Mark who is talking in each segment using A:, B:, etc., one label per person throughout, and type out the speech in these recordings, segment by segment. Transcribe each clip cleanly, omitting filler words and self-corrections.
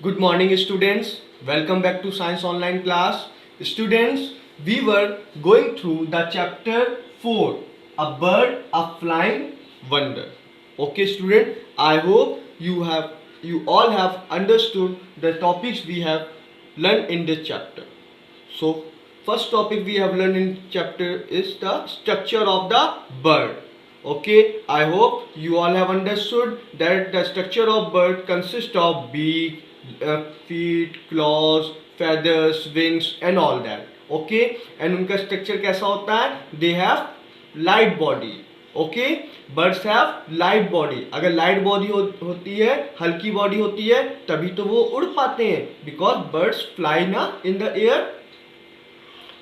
A: Good morning, students. Welcome back to Science Online class. Students, we were going through the chapter 4, A Bird, a Flying Wonder. Okay, student, I hope you all have understood the topics we have learned in this chapter. So, first topic we have learned in chapter is the structure of the bird. Okay, I hope you all have understood that the structure of bird consists of beak, feet, claws, feathers, wings and all that. Okay, and उनका structure कैसा होता है? They have light body. Okay, birds have light body. अगर light body होती है, हल्की body होती है, तभी तो वो उड़ पाते हैं, बिकॉज बर्ड्स फ्लाई ना in the air.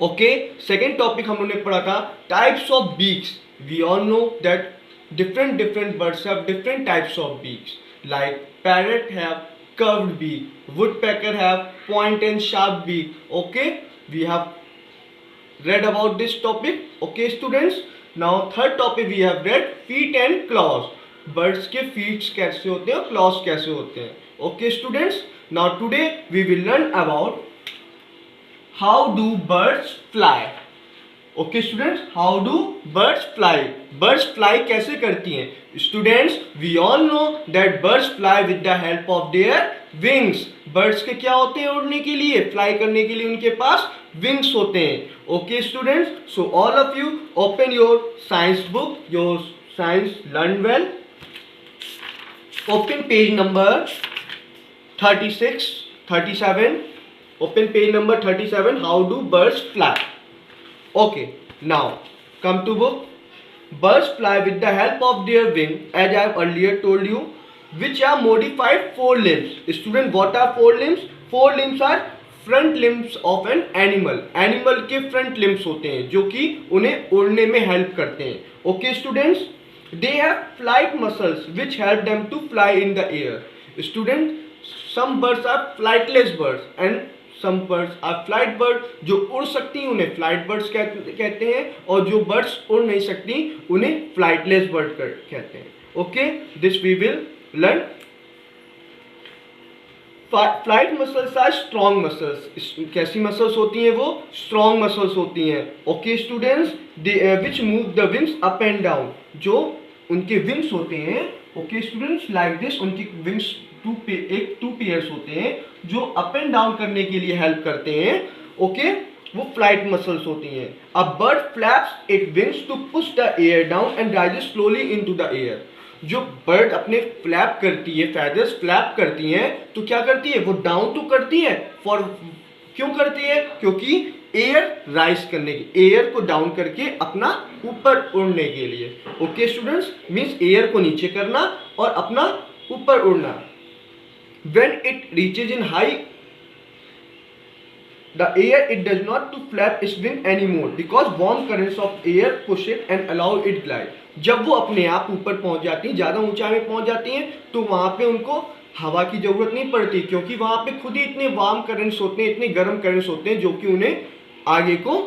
A: Okay, second topic हम लोगों ने पढ़ा था types of beaks. We all know that different birds have different types of beaks. Like parrot have curved beak, woodpecker have point and sharp beak. Okay, we have read about this topic. Okay, students. Now third topic we have read feet and claws. Birds के feet कैसे होते हैं और claws कैसे होते हैं. Okay, students. Now today we will learn about how do birds fly. Okay students, how do birds fly. Birds fly कैसे करती हैं? Students, we all know that birds fly with the help of their wings. Birds के क्या होते हैं उड़ने के लिए, फ्लाई करने के लिए उनके पास विंग्स होते हैं. Okay students, so all of you open your science book, your science learn well. Open page number 36, 37. Open page number 37. How do birds fly. Okay, now come to book. Birds fly with the help of their wing, as I have earlier told you, which are modified forelimbs. Student, what are forelimbs? Forelimbs are front limbs of an animal. Animal के front limbs होते हैं जो कि उन्हें उड़ने में help करते हैं. Okay, students, they have flight muscles which help them to fly in the air. Student, some birds are flightless birds and some birds are flight bird. जो उड़ सकती हैं उन्हें flight birds कहते हैं, और जो birds उड़ नहीं सकती उन्हें flightless bird कहते हैं. Okay, this we will learn. Flight muscles are strong muscles. कैसी muscles होती हैं वो? Strong muscles होती हैं. Okay students, they which move the wings up and down. जो उनके wings होते हैं, okay students, like this, उनकी wings टू पेयर्स होते हैं जो अप एंड डाउन करने के लिए हेल्प करते हैं. ओके, वो फ्लाइट मसल्स होती हैं. A bird flaps it wings to push the air down and rises slowly into the air. जो बर्ड अपने फ्लैप करती है, फेदर्स फ्लैप करती हैं, तो क्या करती है? वो डाउन तो करती है. फॉर क्यों करती है? क्योंकि एयर राइज करने की, एयर को डाउन करके अपना ऊपर उड़ने के लिए. ओके स्टूडेंट्स, मीन्स एयर को नीचे करना और अपना ऊपर उड़ना. When it reaches in high the air, it does not to flap its wing anymore because warm currents of air push it and allow it glide. जब वो अपने आप ऊपर पहुंच जाती हैं, ज़्यादा ऊंचाई में पहुंच जाती हैं, तो वहाँ पे उनको हवा की ज़रूरत नहीं पड़ती, क्योंकि वहाँ पे खुद ही इतने वार्म करंट्स होते हैं, इतने गर्म करंट्स होते हैं जो कि उन्हें आगे को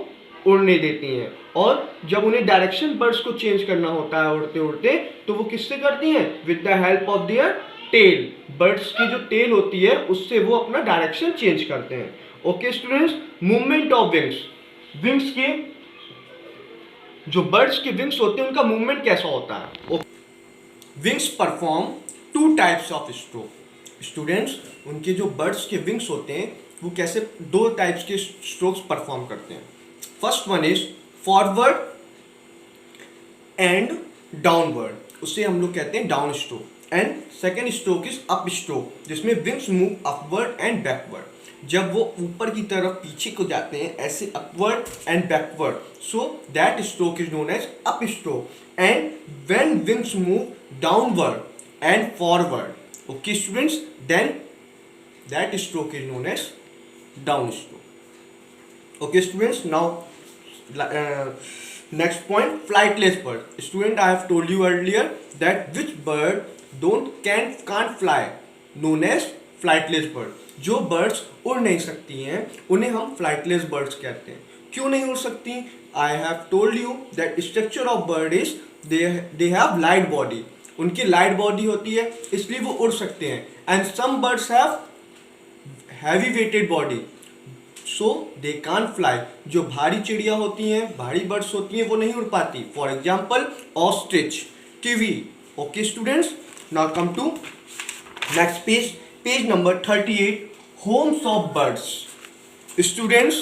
A: उड़ने देती हैं. और जब उन्हें डायरेक्शन बर्ड्स को चेंज करना होता है उड़ते उड़ते, तो वो किससे करती हैं? With the help of their tail. Birds की जो टेल होती है उससे वो अपना डायरेक्शन चेंज करते हैं. Okay students, movement of wings. Wings के जो बर्ड्स के विंग्स होते हैं उनका मूवमेंट कैसा होता है? Wings perform two types of stroke. Students, उनके जो बर्ड्स के विंग्स होते हैं वो कैसे दो टाइप्स के स्ट्रोक्स परफॉर्म करते हैं. First one is forward and downward. उससे हम लोग कहते हैं down stroke. And second stroke is up stroke, जिसमें wings move upward and backward. जब वो ऊपर की तरफ पीछे को जाते हैं ऐसे upward and backward, so that stroke is known as up stroke. And when wings move downward and forward, okay students, then that stroke is known as down stroke. Okay students, now next point, flightless bird. Student, I have told you earlier that which bird can't fly, known as flightless bird. जो birds उड़ नहीं सकती हैं उन्हें हम flightless birds कहते हैं. क्यों नहीं उड़ सकती? I have told you that structure of bird is they have light body. उनकी light body होती है इसलिए वो उड़ सकते हैं. And some birds have heavy weighted body, so they can't fly. जो भारी चिड़िया होती हैं, भारी बर्ड्स होती हैं, वो नहीं उड़ पाती। For example ostrich, kiwi. Okay students, now come to next page, page number 38, homes of birds. Students,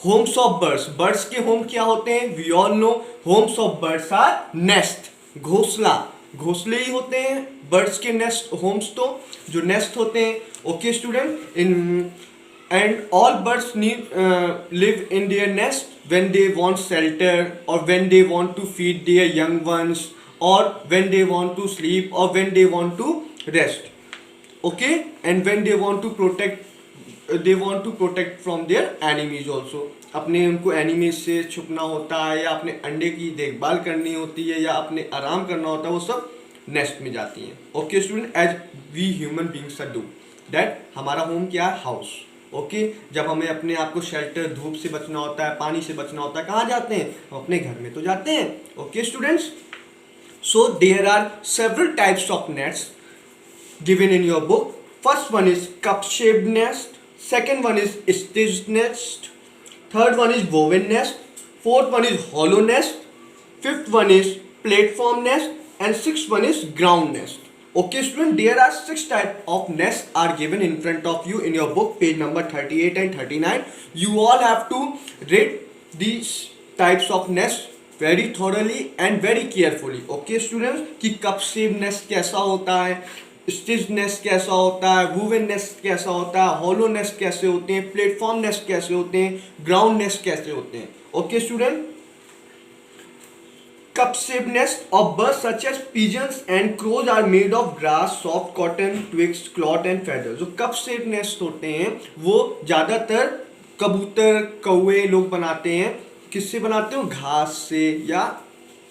A: homes of birds, birds के होम क्या होते हैं? We all know homes of birds are nest, घोंसला, घोंसले ही होते हैं बर्ड्स के। नेस्ट, होम्स तो जो नेस्ट होते हैं। Okay student, in and all birds need live in their nest when they want shelter, or when they want to feed their young ones, or when they want to sleep, or when they want to rest. Okay, and when they want to protect from their enemies also. अपने उनको enemies से छुपना होता है, या अपने अंडे की देखभाल करनी होती है, या अपने आराम करना होता है, वो सब नेस्ट में जाती हैं। Okay student, as we human beings do that, हमारा होम क्या है? हाउस। ओके, जब हमें अपने आप को शेल्टर, धूप से बचना होता है, पानी से बचना होता है, कहाँ जाते हैं? हम अपने घर में तो जाते हैं। Okay students, so there are several types of nest given in your book. First one is cup shaped nest, second one is stitched nest, third one is woven nest, fourth one is hollow nest, fifth one is platform nest, and sixth one is ground nest. Okay student, there are 6 types of nests are given in front of you in your book, page number 38 and 39. You all have to read these types of nests very thoroughly and very carefully. Okay students, कि cup shape nest कैसा होता है, stitch nest कैसा होता है, woven nest कैसा होता है, हॉलो नेस्ट कैसे होते हैं, प्लेटफॉर्म नेस्ट कैसे होते हैं, ग्राउंड नेस्ट कैसे होते हैं. Okay student, cup-shaped nest of birds such as pigeons and crows are made of grass, soft cotton, twigs, cloth and feathers. जो cup-shaped nest होते हैं वो ज़्यादातर कबूतर, कौवे लोग बनाते हैं. किससे बनाते हो? घास से या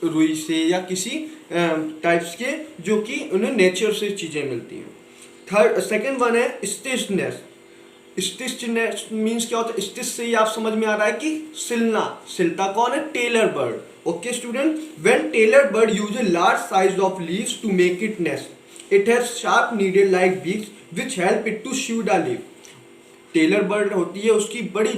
A: रुई से या किसी टाइप्स के जो कि उन्हें नेचर से चीज़ें मिलती हैं. सेकेंड वन है stitched nest. Stitched nest means क्या होता है? स्टिच से ही आप समझ में आ रहा है कि सिलना. सिलता कौन है? Tailor bird. Okay student, when tailor bird use a large size of leaves to make it nest, it has sharp needle like beaks which help it to shoot a leaf. Tailor bird होती है, उसकी बड़ी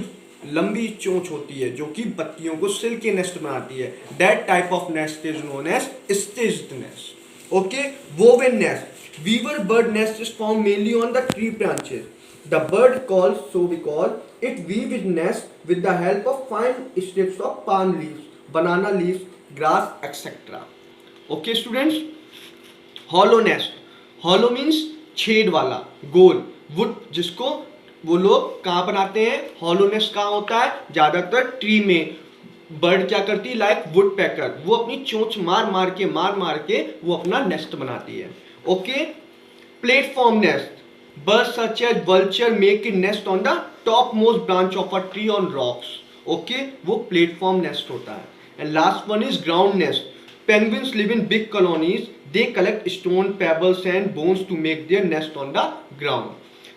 A: लंबी चोंच होती है जो कि पत्तियों को सिल के नेस्ट बनाती है. That type of nest is known as stitched nest. Okay, woven nest. Weaver bird nest is found mainly on the tree branches. The bird calls so because it weaves its nest with the help of fine strips of palm leaves, banana leaves, grass, etc. Okay students, hollow nest. Hollow means छेद वाला, गोल. Would, जिसको वो लोग कहाँ बनाते हैं? hollow nest कहाँ होता है? ज़्यादातर ट्री में. बर्ड क्या करती है? लाइक वुड पैकर, वो अपनी चोंच मार मार के वो अपना नेस्ट बनाती है. Okay, platform nest. Birds such as vulture make a nest on the topmost branch of a tree on rocks. Okay, वो प्लेटफॉर्म नेस्ट होता है. And last one is ground nest. Penguins live in big colonies. They collect stone, pebbles and bones to make their nest on the ground.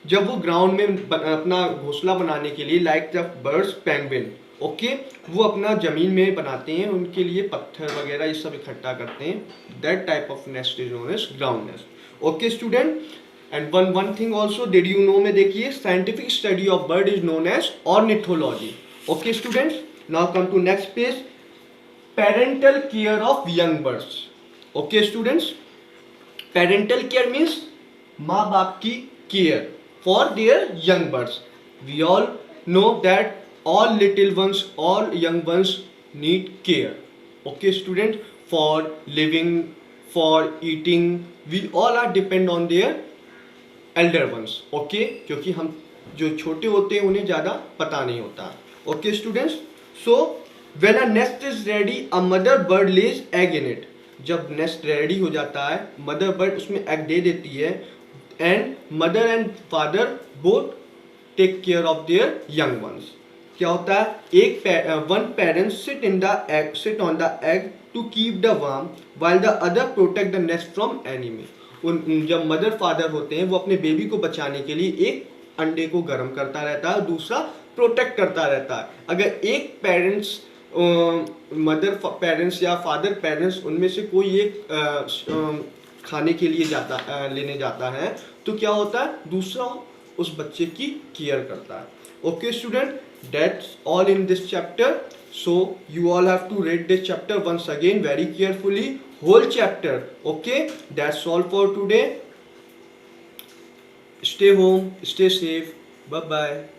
A: जब वो ground में अपना घोंसला बनाने के लिए, like the birds penguin, okay, वो अपना जमीन में बनाते हैं, उनके लिए पत्थर वगैरह ये सब इकट्ठा करते हैं. That type of nest is known as ground nest. Okay student, and one thing also, did you know में देखिए, scientific study of bird is known as ornithology. Okay students, now come to next page. Parental care of young birds. Okay students, parental care means माँ बाप की care for their young birds. We all know that all little ones, all young ones need care. Okay student, for living, for eating, we all are depend on their elder ones. Okay, क्योंकि हम जो छोटे होते हैं उन्हें ज़्यादा पता नहीं होता. Okay students, so when a nest is ready, a mother bird lays egg in it. जब नेस्ट रेडी हो जाता है, मदर बर्ड उसमें एग दे देती है. And mother and father both take care of their young ones. क्या होता है? एक one parent sit on the egg to keep the warm while the other protect the nest from enemy. जब mother father होते हैं वो अपने baby को बचाने के लिए एक अंडे को गर्म करता रहता है, दूसरा प्रोटेक्ट करता रहता है. अगर एक पेरेंट्स, मदर पेरेंट्स या फादर पेरेंट्स, उनमें से कोई एक खाने के लिए लेने जाता है, तो क्या होता है? दूसरा उस बच्चे की केयर करता है. Okay student, that's all in this chapter. So you all have to read this chapter once again very carefully, whole chapter. Okay, that's all for today. Stay home, stay safe. Bye bye.